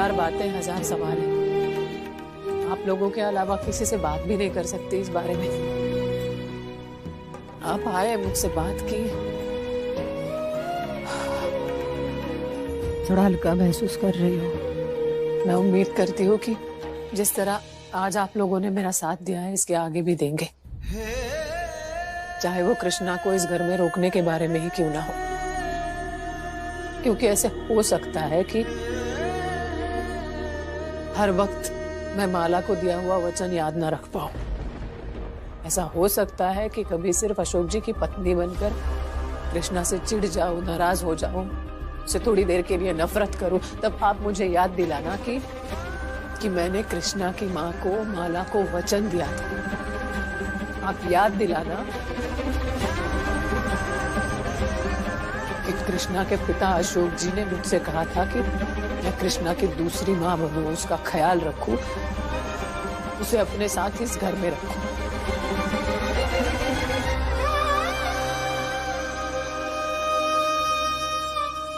हजार बातें, हजार सवाल हैं। आप लोगों के अलावा किसी से बात भी नहीं कर सकते इस बारे में। आप आए, मुझसे बात की, थोड़ा हल्का महसूस कर रही हूँ। मैं उम्मीद करती हूँ कि जिस तरह आज आप लोगों ने मेरा साथ दिया है, इसके आगे भी देंगे, चाहे वो कृष्णा को इस घर में रोकने के बारे में ही क्यों ना हो। क्योंकि ऐसे हो सकता है कि हर वक्त मैं माला को दिया हुआ वचन याद ना रख पाऊं। ऐसा हो सकता है कि कभी सिर्फ अशोक जी की पत्नी बनकर कृष्णा से चिढ़ जाऊं, नाराज हो जाऊं, उसे थोड़ी देर के लिए नफरत करूं। तब आप मुझे याद दिलाना कि मैंने कृष्णा की माँ को, माला को वचन दिया था। आप याद दिलाना कि कृष्णा के पिता अशोक जी ने मुझसे कहा था कि मैं कृष्णा की दूसरी माँ बनूं, उसका ख्याल रखूं, उसे अपने साथ इस घर में रखूं।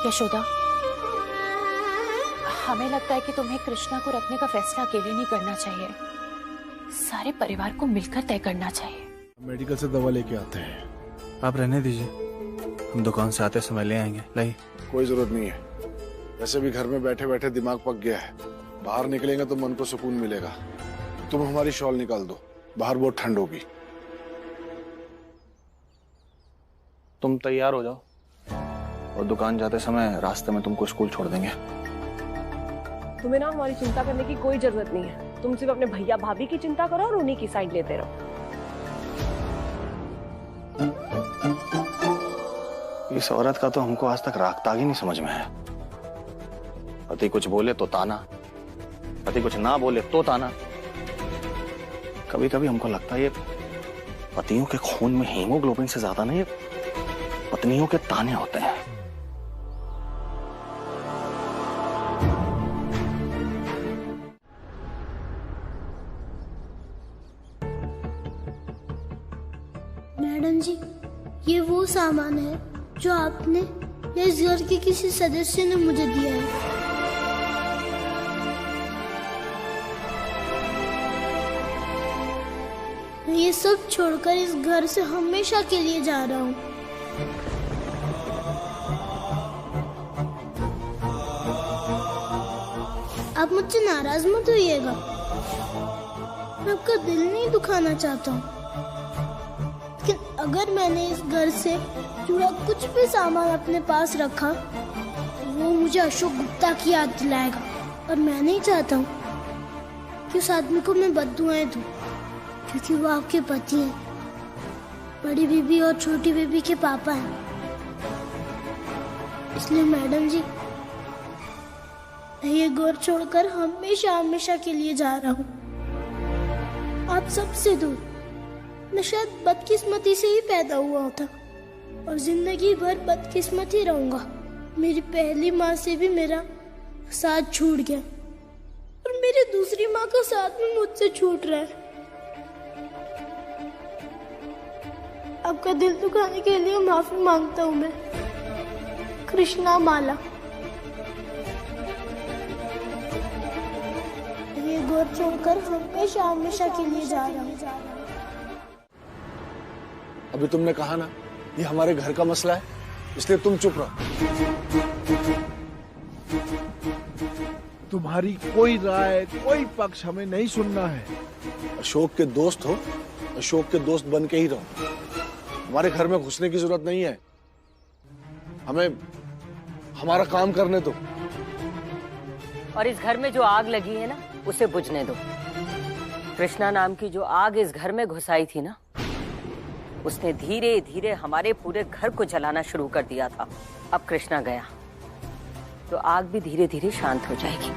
यशोदा, हमें लगता है कि तुम्हें कृष्णा को रखने का फैसला अकेले नहीं करना चाहिए, सारे परिवार को मिलकर तय करना चाहिए। मेडिकल से दवा लेके आते हैं। आप रहने दीजिए, हम दुकान से आते समय ले आएंगे। लाई, कोई जरूरत नहीं है। वैसे भी घर में बैठे बैठे दिमाग पक गया है। बाहर निकलेंगे तो मन को सुकून मिलेगा। तुम हमारी शॉल निकाल दो, बाहर बहुत ठंड होगी। तुम तैयार हो जाओ और दुकान जाते समय रास्ते में तुमको स्कूल छोड़ देंगे। तुम्हें ना हमारी चिंता करने की कोई जरूरत नहीं है। तुम सिर्फ अपने भैया भाभी की चिंता करो और उन्हीं की साइड लेते रहो। इस औरत का तो हमको आज तक राग ताग ही नहीं समझ में है। पति कुछ बोले तो ताना, पति कुछ ना बोले तो ताना। कभी कभी हमको लगता है ये पतियों के खून में हीमोग्लोबिन से ज्यादा नहीं, पत्नियों के ताने होते हैं। मैडम जी, ये वो सामान है जो आपने या इस घर के किसी सदस्य ने मुझे दिया है। मैं ये सब छोड़कर इस घर से हमेशा के लिए जा रहा हूँ। आप मुझसे नाराज मत होइएगा, मैं आपका दिल नहीं दुखाना चाहता हूँ, लेकिन अगर मैंने इस घर से जुड़ा कुछ भी सामान अपने पास रखा, वो मुझे अशोक गुप्ता की याद दिलाएगा। और मैं नहीं चाहता हूँ कि उस आदमी को मैं बद्दुआएं दूं, क्योंकि वो आपके पति हैं, बड़ी बीबी और छोटी बीबी के पापा हैं। इसलिए मैडम जी, मैं ये घर छोड़कर हमेशा हमेशा के लिए जा रहा हूँ, आप सबसे दूर। मैं शायद बदकिस्मती से ही पैदा हुआ था और जिंदगी भर बदकिस्मत ही रहूंगा। मेरी पहली माँ से भी मेरा साथ छूट गया और मेरी दूसरी माँ का साथ भी मुझसे छूट रहा है। आपका दिल दुखाने के लिए माफी मांगता हूँ मैं, कृष्णा माला। ये घर छोड़कर हमेशा हमेशा के लिए जा रहा हूँ। अभी तुमने कहा ना, ये हमारे घर का मसला है, इसलिए तुम चुप रहो। तुम्हारी कोई राय, कोई पक्ष हमें नहीं सुनना है। अशोक के दोस्त हो, अशोक के दोस्त बन के ही रहो। हमारे घर में घुसने की जरूरत नहीं है। हमें हमारा काम करने दो। और इस घर में जो आग लगी है ना, उसे बुझने दो। कृष्णा नाम की जो आग इस घर में घुसाई थी ना, उसने धीरे धीरे हमारे पूरे घर को जलाना शुरू कर दिया था। अब कृष्णा गया तो आग भी धीरे धीरे शांत हो जाएगी।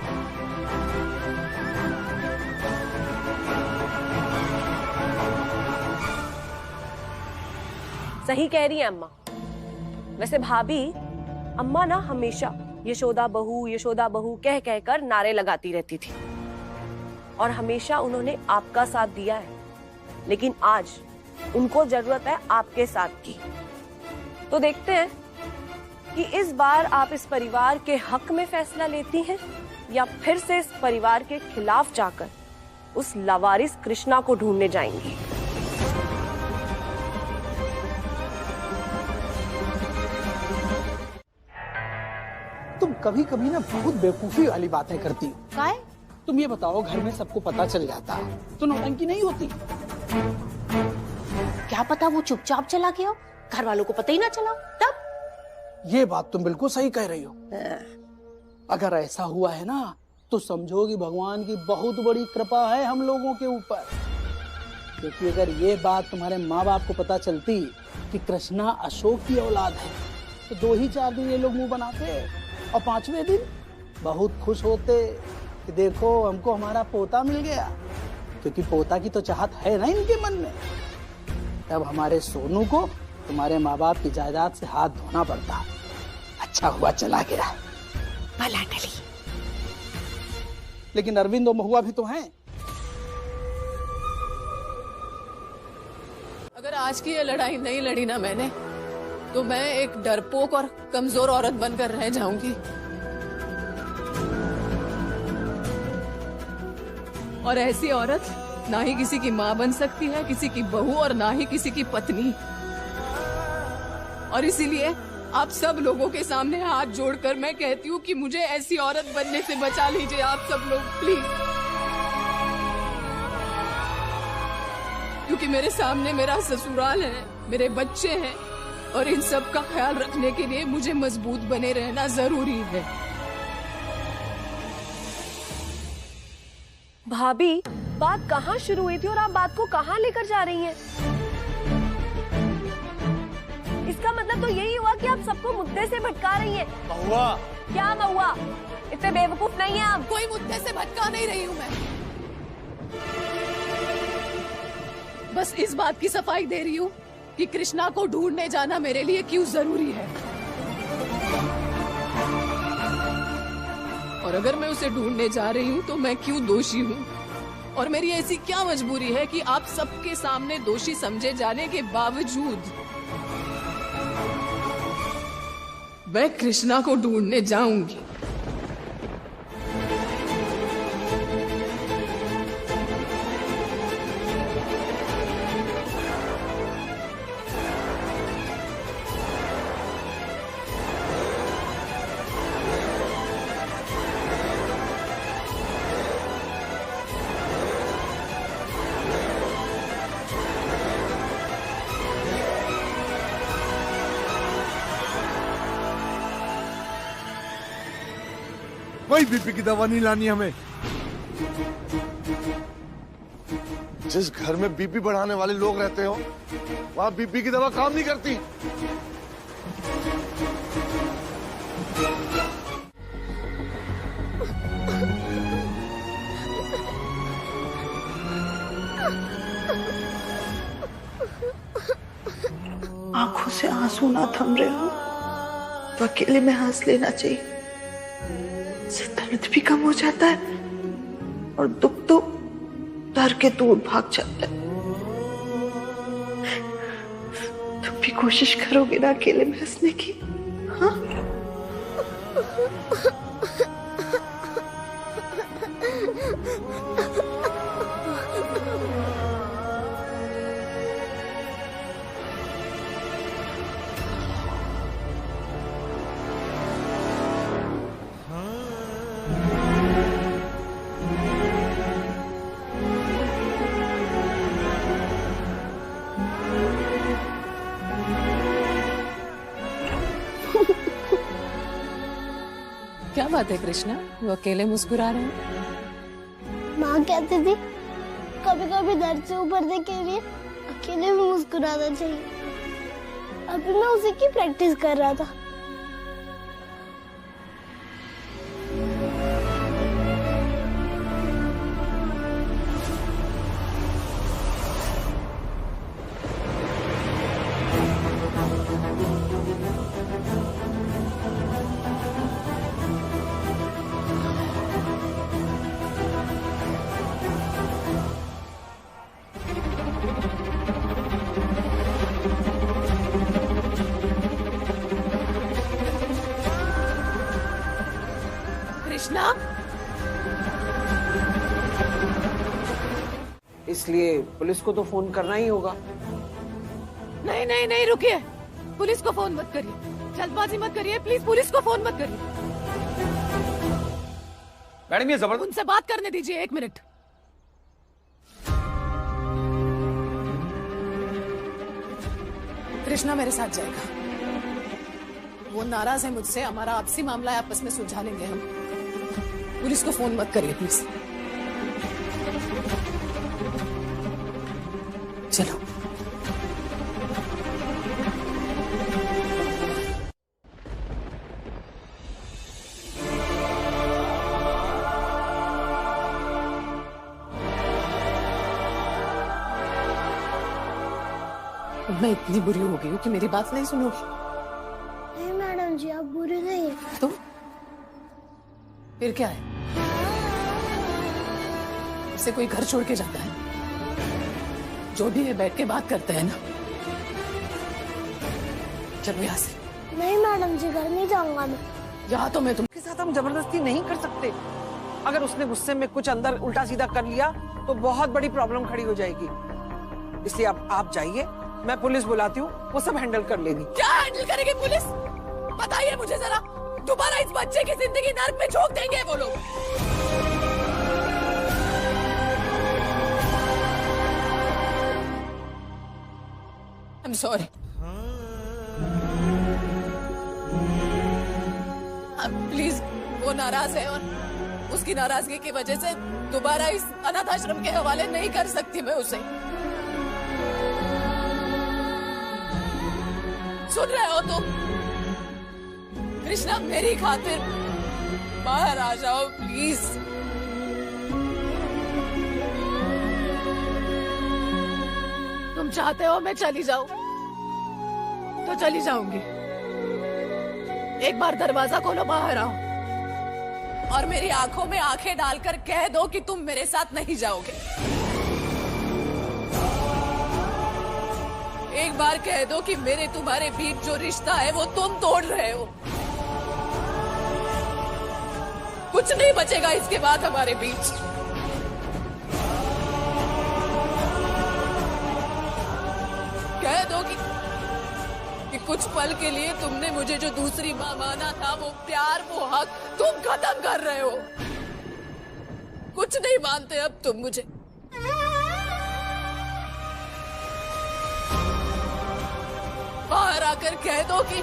सही कह रही है अम्मा। वैसे भाभी, अम्मा ना हमेशा यशोदा बहू कह कहकर नारे लगाती रहती थी और हमेशा उन्होंने आपका साथ दिया है, लेकिन आज उनको जरूरत है आपके साथ की। तो देखते हैं कि इस बार आप इस परिवार के हक में फैसला लेती हैं या फिर से इस परिवार के खिलाफ जाकर उस लावारिस कृष्णा को ढूंढने जाएंगी। तुम कभी कभी ना बहुत बेवकूफी वाली बातें करती हो। काय? तुम ये बताओ, घर में सबको पता चल जाता तो नौटंकी नहीं होती। क्या पता वो चुपचाप चला गया हो, घर वालों को पता ही ना चला तब। ये बात तुम बिल्कुल सही कह रही हो। अगर ऐसा हुआ है ना तो समझो कि भगवान की बहुत बड़ी कृपा है हम लोगों के ऊपर। क्योंकि अगर ये बात तुम्हारे माँ बाप को पता चलती कि कृष्णा अशोक की औलाद है तो 2 ही 4 दिन ये लोग मुंह बनाते और 5वें दिन बहुत खुश होते कि देखो हमको हमारा पोता मिल गया। क्योंकि पोता की तो चाहत है ना इनके मन में। तब हमारे सोनू को तुम्हारे माँ बाप की जायदाद से हाथ धोना पड़ता। अच्छा हुआ चला गया। भला टली। लेकिन अरविंद और महुआ भी तो हैं। अगर आज की ये लड़ाई नहीं लड़ी ना मैंने तो मैं एक डरपोक और कमजोर औरत बनकर रह जाऊंगी। और ऐसी औरत ना ही किसी की माँ बन सकती है, किसी की बहू, और ना ही किसी की पत्नी। और इसीलिए आप सब लोगों के सामने हाथ जोड़कर मैं कहती हूँ कि मुझे ऐसी औरत बनने से बचा लीजिए आप सब लोग, प्लीज। क्योंकि मेरे सामने मेरा ससुराल है, मेरे बच्चे हैं, और इन सब का ख्याल रखने के लिए मुझे मजबूत बने रहना जरूरी है। भाभी, बात कहाँ शुरू हुई थी और आप बात को कहाँ लेकर जा रही हैं? इसका मतलब तो यही हुआ कि आप सबको मुद्दे से भटका रही हैं। महुआ, क्या महुआ? इतने बेवकूफ नहीं है आप। कोई मुद्दे से भटका नहीं रही हूँ मैं, बस इस बात की सफाई दे रही हूँ कि कृष्णा को ढूंढने जाना मेरे लिए क्यों जरूरी है। और अगर मैं उसे ढूंढने जा रही हूँ तो मैं क्यों दोषी हूँ, और मेरी ऐसी क्या मजबूरी है कि आप सबके सामने दोषी समझे जाने के बावजूद मैं कृष्णा को ढूंढने जाऊंगी। कोई बीपी की दवा नहीं लानी हमें। जिस घर में बीपी बढ़ाने वाले लोग रहते हो वहां बीपी की दवा काम नहीं करती। आंखों से आंसू ना थम रहे हो तो अकेले में हंस लेना चाहिए। इससे दर्द भी कम हो जाता है और दुख तो डर के दूर भाग जाता है। तुम भी कोशिश करोगे ना अकेले में हंसने की? हाँ? क्या बात है कृष्णा, वो अकेले मुस्कुरा रहे हैं? माँ कहती थी कभी कभी दर्द से उभरने के लिए अकेले भी मुस्कुराना चाहिए। अभी मैं उसी की प्रैक्टिस कर रहा था। कृष्णा, इसलिए पुलिस को तो फोन करना ही होगा। नहीं नहीं नहीं, रुकिए, पुलिस को फोन मत करिए, जल्दबाजी मत करिए प्लीज, पुलिस को फोन मत करिए। मैडम ये जबरदस्त, उनसे बात करने दीजिए, 1 मिनट। कृष्णा मेरे साथ जाएगा, वो नाराज है मुझसे, हमारा आपसी मामला है, आपस में सुलझा लेंगे हम। पुलिस को फोन मत करिए प्लीज। चलो। मैं इतनी बुरी हो गई हूँ कि मेरी बात नहीं सुनोगी? नहीं मैडम जी, आप बुरे नहीं। तो फिर क्या है? इसे कोई घर छोड़ के जाता है? जो भी है बैठ के बात करते हैं ना। चलो यहाँ से। नहीं मैडम जी, घर नहीं जाऊंगा मैं। यहाँ तो मैं के साथ हम जबरदस्ती नहीं कर सकते। अगर उसने गुस्से में कुछ अंदर उल्टा सीधा कर लिया तो बहुत बड़ी प्रॉब्लम खड़ी हो जाएगी। इसलिए आप जाइए, मैं पुलिस बुलाती हूँ, वो सब हैंडल कर लेगी। क्या हैंडल करेगी पुलिस? बताइए मुझे जरा, दोबारा इस बच्चे की जिंदगी नर्क में झोंक देंगे वो लोग। I'm sorry. प्लीज, वो नाराज है और उसकी नाराजगी की वजह से दोबारा इस अनाथ आश्रम के हवाले नहीं कर सकती मैं उसे। सुन रहे हो तुम? कृष्णा, मेरी खातिर बाहर आ जाओ प्लीज। तुम चाहते हो मैं चली जाऊं तो चली जाऊंगी। एक बार दरवाजा खोलो, बाहर आओ और मेरी आंखों में आंखें डालकर कह दो कि तुम मेरे साथ नहीं जाओगे। एक बार कह दो कि मेरे तुम्हारे बीच जो रिश्ता है वो तुम तोड़ रहे हो। कुछ नहीं बचेगा इसके बाद हमारे बीच। कह दो कि कुछ पल के लिए तुमने मुझे जो दूसरी मां माना था, वो प्यार, वो हक तुम खत्म कर रहे हो। कुछ नहीं मानते अब तुम मुझे। बाहर आकर कह दो कि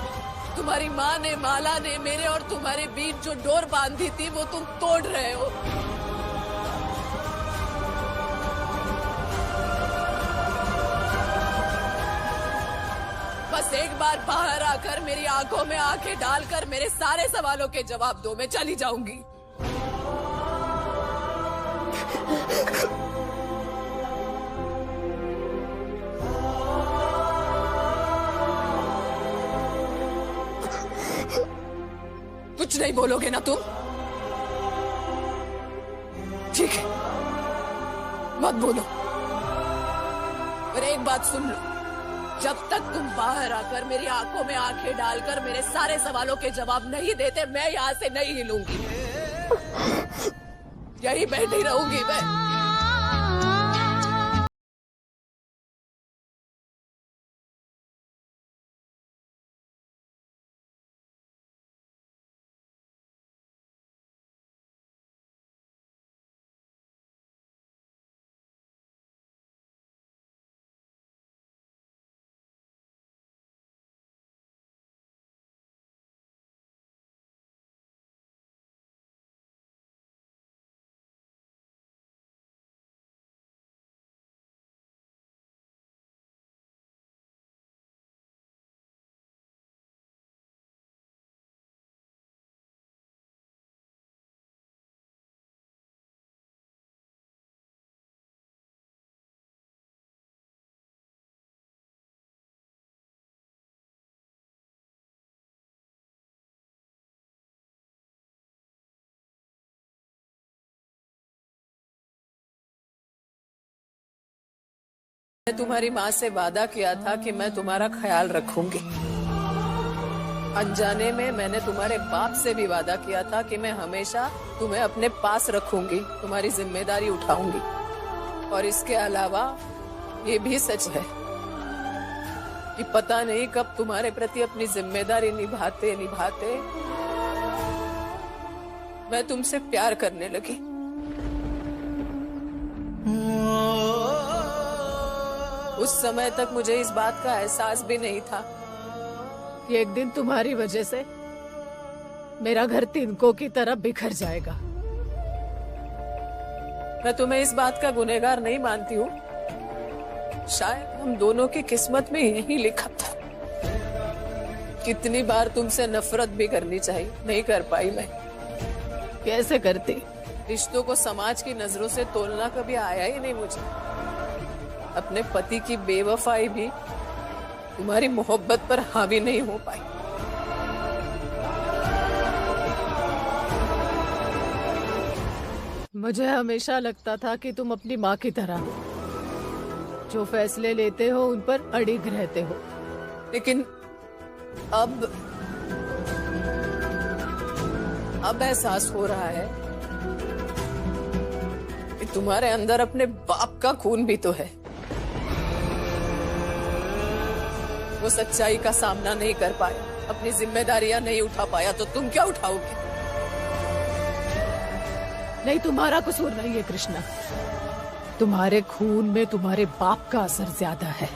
तुम्हारी माँ ने, माला ने मेरे और तुम्हारे बीच जो डोर बांधी थी वो तुम तोड़ रहे हो। बस एक बार बाहर आकर मेरी आंखों में आंखें डालकर मेरे सारे सवालों के जवाब दो, मैं चली जाऊंगी। कुछ नहीं बोलोगे ना तुम? ठीक है, मत बोलो। पर एक बात सुन लो, जब तक तुम बाहर आकर मेरी आंखों में आंखें डालकर मेरे सारे सवालों के जवाब नहीं देते, मैं यहाँ से नहीं हिलूंगी। यही बैठी रहूंगी मैं। मैंने तुम्हारी माँ से वादा किया था कि मैं तुम्हारा ख्याल रखूंगी। अनजाने में मैंने तुम्हारे बाप से भी वादा किया था कि मैं हमेशा तुम्हें अपने पास रखूंगी, तुम्हारी जिम्मेदारी उठाऊंगी। और इसके अलावा ये भी सच है कि पता नहीं कब तुम्हारे प्रति अपनी जिम्मेदारी निभाते निभाते मैं तुमसे प्यार करने लगी। उस समय तक मुझे इस बात का एहसास भी नहीं था कि एक दिन तुम्हारी वजह से मेरा घर तिनकों की तरह बिखर जाएगा। मैं तुम्हें इस बात का गुनहगार नहीं मानती हूँ। शायद हम दोनों की किस्मत में यही लिखा था। कितनी बार तुमसे नफरत भी करनी चाहिए, नहीं कर पाई मैं। कैसे करती? रिश्तों को समाज की नजरों से तोलना कभी आया ही नहीं मुझे। अपने पति की बेवफाई भी तुम्हारी मोहब्बत पर हावी नहीं हो पाई। मुझे हमेशा लगता था कि तुम अपनी माँ की तरह हो, जो फैसले लेते हो उन पर अड़िग रहते हो। लेकिन अब एहसास हो रहा है कि तुम्हारे अंदर अपने बाप का खून भी तो है। वो सच्चाई का सामना नहीं कर पाया, अपनी जिम्मेदारियां नहीं उठा पाया, तो तुम क्या उठाओगे? नहीं, तुम्हारा कसूर नहीं है कृष्णा। तुम्हारे खून में तुम्हारे बाप का असर ज्यादा है।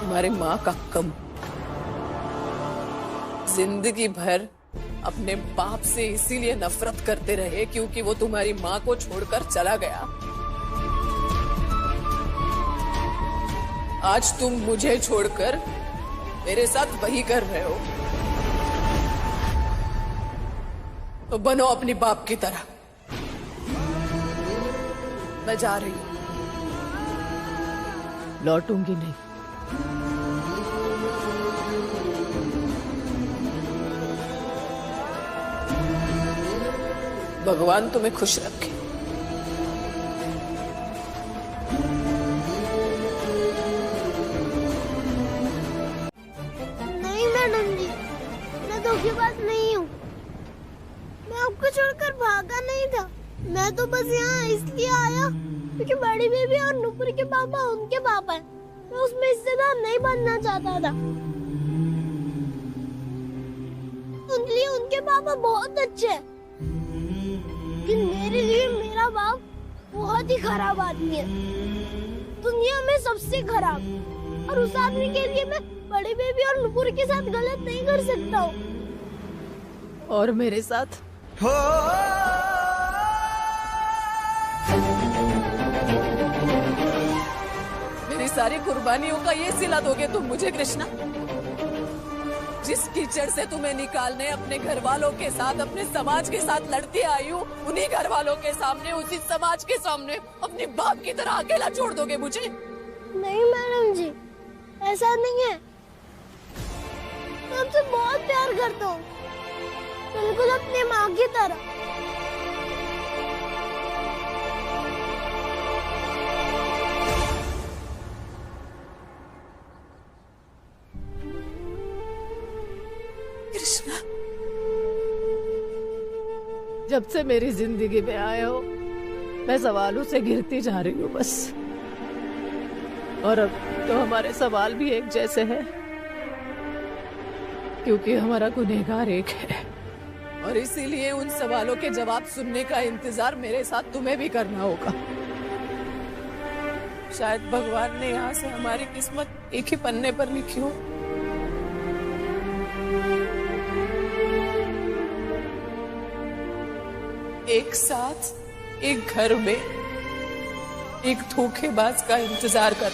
तुम्हारी माँ का कम। जिंदगी भर अपने बाप से इसीलिए नफरत करते रहे क्योंकि वो तुम्हारी माँ को छोड़कर चला गया। आज तुम मुझे छोड़कर मेरे साथ वही कर रहे हो, तो बनो अपनी बाप की तरह। मैं जा रही हूं, लौटूंगी नहीं। भगवान तुम्हें खुश रखे। नहीं मैडम जी, मैं धोखेबाज नहीं हूँ। मैं आपको छोड़कर भागा नहीं था। मैं तो बस यहाँ इसलिए आया क्योंकि बड़ी बेबी और नुपुर के पापा उनके पापा हैं। मैं उसमें हिस्सेदार नहीं बनना चाहता था। उनके लिए उनके पापा बहुत अच्छे हैं, लेकिन मेरे लिए मेरा बाप बहुत ही खराब आदमी है, दुनिया में सबसे खराब। और उस आदमी के लिए मैं बड़ी बेबी और नुपुर के साथ गलत नहीं कर सकता हूँ। और मेरे साथ मेरी सारी कुर्बानियों का ये सिला दोगे तुम मुझे कृष्णा? जिस कीचड़ से तुम्हें निकालने अपने घर वालों के साथ, अपने समाज के साथ लड़ती आई हूँ, उन्हीं घर वालों के सामने, उसी समाज के सामने अपने बाप की तरह अकेला छोड़ दोगे मुझे? नहीं मैडम जी, ऐसा नहीं है। मैं आपसे बहुत प्यार करता हूँ, बिल्कुल अपनी माँ की तरह। कृष्णा, जब से मेरी जिंदगी में आए हो मैं सवालों से घिरती जा रही हूँ बस। और अब तो हमारे सवाल भी एक जैसे हैं, क्योंकि हमारा गुनहगार एक है। और इसीलिए उन सवालों के जवाब सुनने का इंतजार मेरे साथ तुम्हें भी करना होगा। शायद भगवान ने यहाँ से हमारी किस्मत एक ही पन्ने पर लिखी हो। एक साथ एक घर में एक धोखेबाज का इंतजार कर।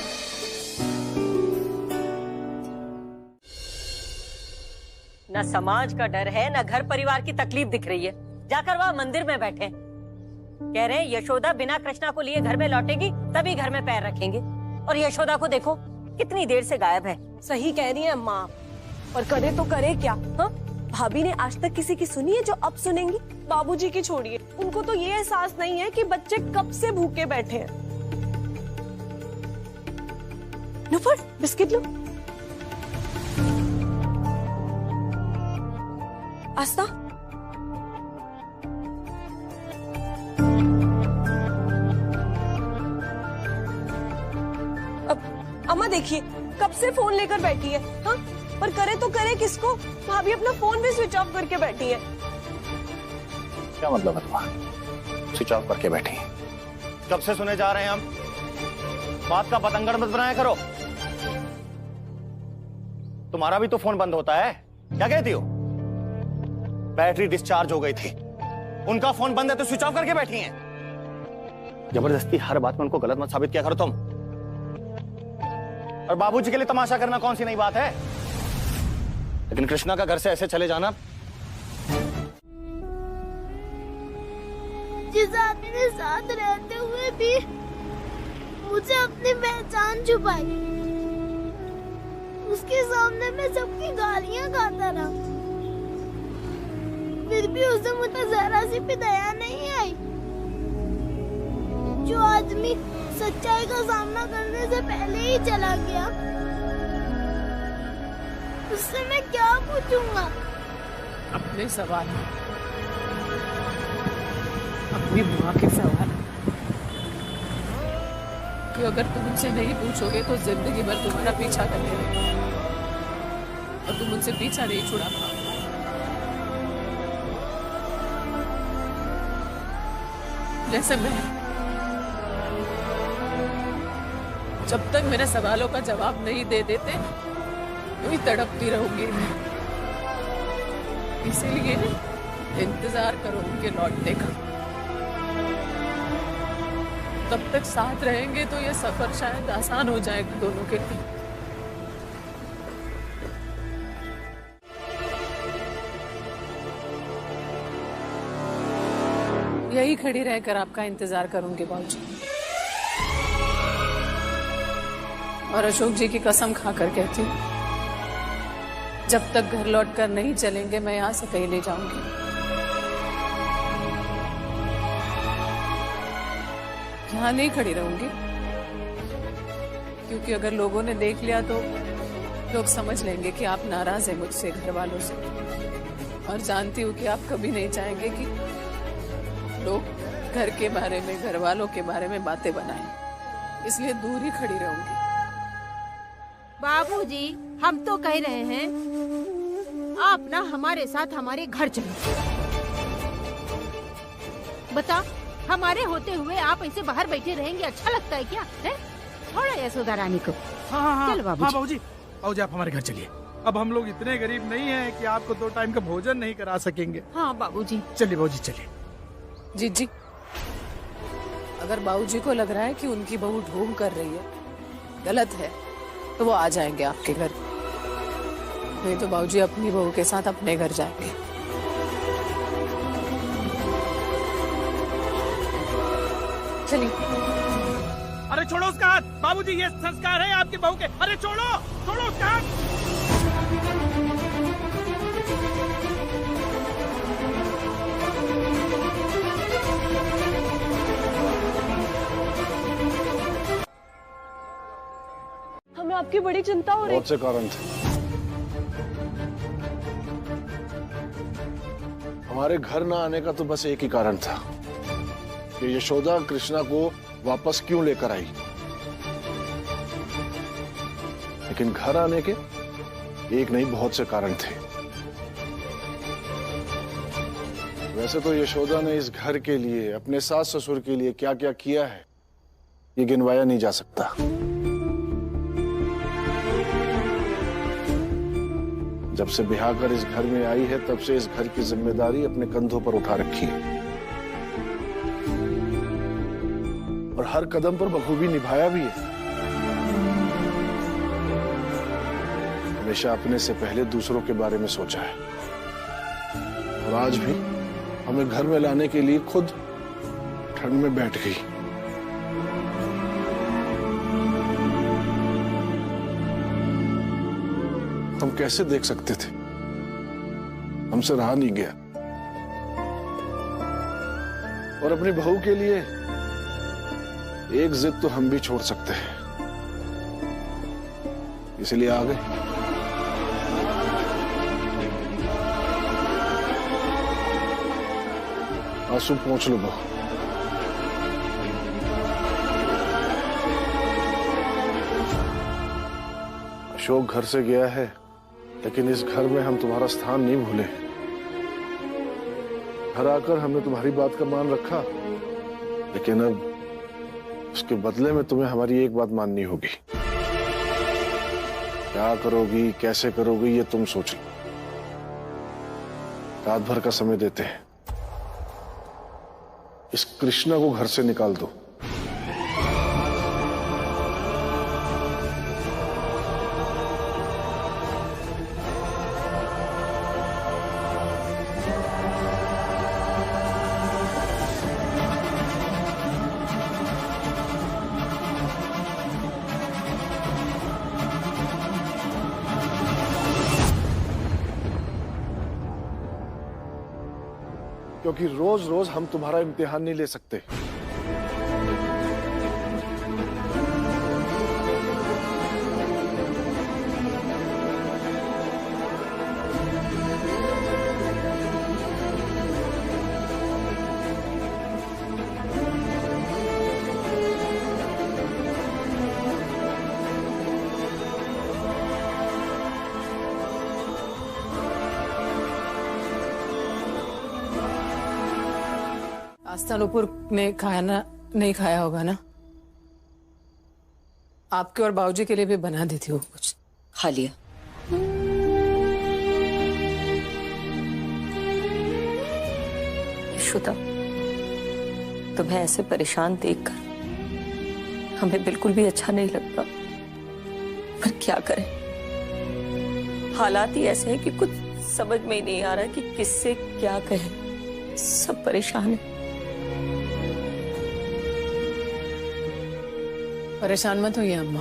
ना समाज का डर है, ना घर परिवार की तकलीफ दिख रही है। जाकर वहाँ मंदिर में बैठे कह रहे हैं यशोदा बिना कृष्णा को लिए घर में लौटेगी तभी घर में पैर रखेंगे। और यशोदा को देखो कितनी देर से गायब है। सही कह रही है माँ, और करे तो करे क्या? हाँ, भाभी ने आज तक किसी की सुनी है जो अब सुनेंगी? बाबूजी की छोड़िए, उनको तो ये एहसास नहीं है कि बच्चे कब से भूखे बैठे हैं। नुपुर, बिस्किट लो। आस्था, अम्मा देखिए कब से फोन लेकर बैठी है। हाँ, पर करे तो करे किसको? भाभी अपना फोन भी स्विच ऑफ करके बैठी है। क्या मतलब है तुम्हारा स्विच ऑफ करके बैठी है? कब से सुने जा रहे हैं हम, बात का पतंगड़ मत बनाया करो। तुम्हारा भी तो फोन बंद होता है, क्या कहती हो? बैटरी डिस्चार्ज हो गई थी, उनका फोन बंद है तो स्विच ऑफ करके बैठी हैं। जबरदस्ती हर बात में उनको गलत मत साबित किया करो तुम। और बाबूजी के लिए तमाशा करना कौन सी नई बात है? लेकिन कृष्णा का घर से ऐसे चले जाना, जिस आदमी ने साथ रहते हुए भी मुझे अपनी पहचान छुपाई, उसके सामने मैं सबकी गालियां खाता रहा, फिर भी उसे मुझे जरा सी भी दया नहीं आई। जो आदमी सच्चाई का सामना करने से पहले ही चला गया, उससे मैं क्या पूछूंगा? अपने सवाल, अपनी माँ के सवाल कि अगर तुम उनसे नहीं पूछोगे तो जिंदगी भर तुम्हारा पीछा करते रहेंगे और तुम उनसे पीछा नहीं छुड़ा पाओगे। जैसे मैं जब तक मेरे सवालों का जवाब नहीं दे देते वही तड़पती रहूंगी। इसीलिए इंतजार करो उनके लौटने का। तब तक साथ रहेंगे तो ये सफर शायद आसान हो जाएगा दोनों के लिए। यही खड़ी रहकर आपका इंतजार करूंगी बाबूजी, और अशोक जी की कसम खाकर कहती हूँ जब तक घर लौटकर नहीं चलेंगे मैं यहाँ से कहीं नहीं जाऊंगी। यहाँ नहीं खड़ी रहूंगी, क्योंकि अगर लोगों ने देख लिया तो लोग समझ लेंगे कि आप नाराज हैं मुझसे, घर वालों से, और जानती हूँ कि आप कभी नहीं चाहेंगे कि लोग घर के बारे में, घर वालों के बारे में बातें बनाएं, इसलिए दूर ही खड़ी रहूंगी। बाबूजी, हम तो कह रहे हैं आप ना हमारे साथ हमारे घर चलो। बता, हमारे होते हुए आप ऐसे बाहर बैठे रहेंगे, अच्छा लगता है क्या? है? थोड़ा यशोदा रानी को। हाँ, चलो बाबूजी। हाँ बाबूजी, बाबूजी आप हमारे घर चलिए। अब हम लोग इतने गरीब नहीं हैं कि आपको 2 टाइम का भोजन नहीं करा सकेंगे। हाँ बाबूजी। चलिए बाबूजी चलिए। जी, अगर बाबूजी को लग रहा है कि उनकी बहू ढोंग कर रही है, गलत है, तो वो आ जाएंगे आपके घर, नहीं तो बाबूजी अपनी बहू के साथ अपने घर जाएंगे। चलिए। अरे छोड़ो उसका हाथ बाबूजी, ये संस्कार है आपकी बहू के। अरे छोड़ो उसका हाथ। हमें आपकी बड़ी चिंता हो रही। बहुत से कारण थे। हमारे घर ना आने का तो बस एक ही कारण था कि यशोदा कृष्णा को वापस क्यों लेकर आई, लेकिन घर आने के एक नहीं बहुत से कारण थे। वैसे तो यशोदा ने इस घर के लिए, अपने सास ससुर के लिए क्या क्या किया है ये गिनवाया नहीं जा सकता। जब से ब्याह कर इस घर में आई है तब से इस घर की जिम्मेदारी अपने कंधों पर उठा रखी है और हर कदम पर बखूबी निभाया भी है। हमेशा अपने से पहले दूसरों के बारे में सोचा है और आज भी हमें घर में लाने के लिए खुद ठंड में बैठ गई। हम कैसे देख सकते थे, हमसे रहा नहीं गया। और अपनी बहू के लिए एक जिद तो हम भी छोड़ सकते हैं, इसलिए आ गए। आंसू पोंछ लो बहू। अशोक घर से गया है, लेकिन इस घर में हम तुम्हारा स्थान नहीं भूले। घर आकर हमने तुम्हारी बात का मान रखा, लेकिन अब उसके बदले में तुम्हें हमारी एक बात माननी होगी। क्या करोगी, कैसे करोगी, ये तुम सोचो। रात भर का समय देते हैं, इस कृष्णा को घर से निकाल दो। क्योंकि रोज रोज हम तुम्हारा इम्तिहान नहीं ले सकते। आस्थानुपुर ने खाना नहीं खाया होगा ना? आपके और बाबूजी के लिए भी बना देती हो कुछ। खा लिया। यशोदा, तुम्हें ऐसे परेशान देखकर हमें बिल्कुल भी अच्छा नहीं लगता, पर क्या करें, हालात ही ऐसे हैं कि कुछ समझ में ही नहीं आ रहा कि किससे क्या कहें। सब परेशान हैं। परेशान मत होइए अम्मा,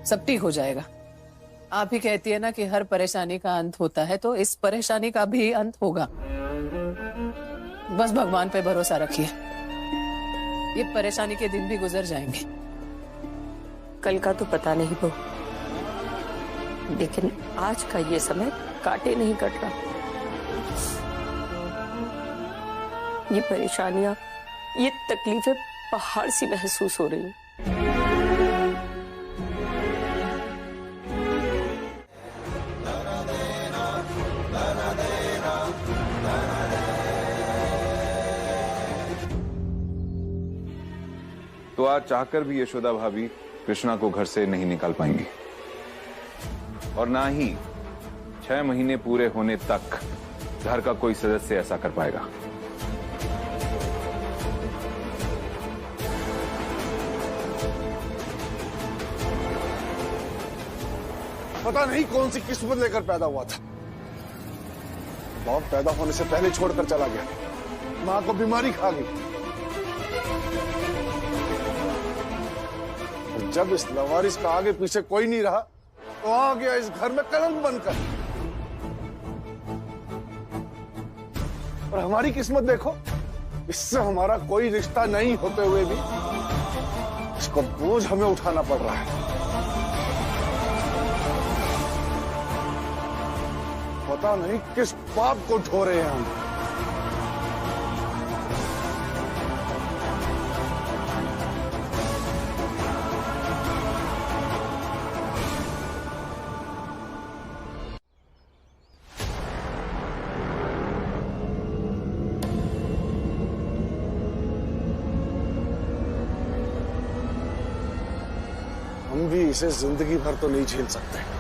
सब ठीक हो जाएगा। आप ही कहती है ना कि हर परेशानी का अंत होता है, तो इस परेशानी का भी अंत होगा। बस भगवान पे भरोसा रखिए, ये परेशानी के दिन भी गुजर जाएंगे। कल का तो पता नहीं बहू, लेकिन आज का ये समय काटे नहीं कट रहा। ये परेशानियां, ये तकलीफें पहाड़ सी महसूस हो रही हैं। तो आज चाहकर भी यशोदा भाभी कृष्णा को घर से नहीं निकाल पाएंगी, और ना ही 6 महीने पूरे होने तक घर का कोई सदस्य ऐसा कर पाएगा। पता नहीं कौन सी किस्मत लेकर पैदा हुआ था। बाप पैदा होने से पहले छोड़कर चला गया, मां को बीमारी खा गई। और जब इस लवारिस का आगे पीछे कोई नहीं रहा, तो आ गया इस घर में कलंक बनकर। और हमारी किस्मत देखो, इससे हमारा कोई रिश्ता नहीं होते हुए भी इसको बोझ हमें उठाना पड़ रहा है। पता नहीं किस पाप को ढो रहे हैं हम। हम भी इसे जिंदगी भर तो नहीं झेल सकते।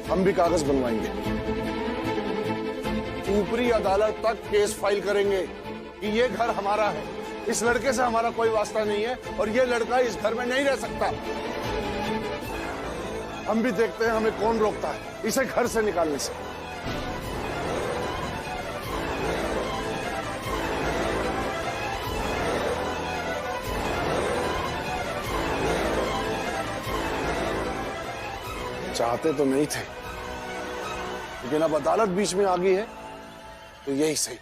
हम भी कागज बनवाएंगे, ऊपरी अदालत तक केस फाइल करेंगे कि ये घर हमारा है, इस लड़के से हमारा कोई वास्ता नहीं है और ये लड़का इस घर में नहीं रह सकता। हम भी देखते हैं हमें कौन रोकता है इसे घर से निकालने से। चाहते तो नहीं थे, लेकिन अब अदालत बीच में आ गई है, तो यही सही।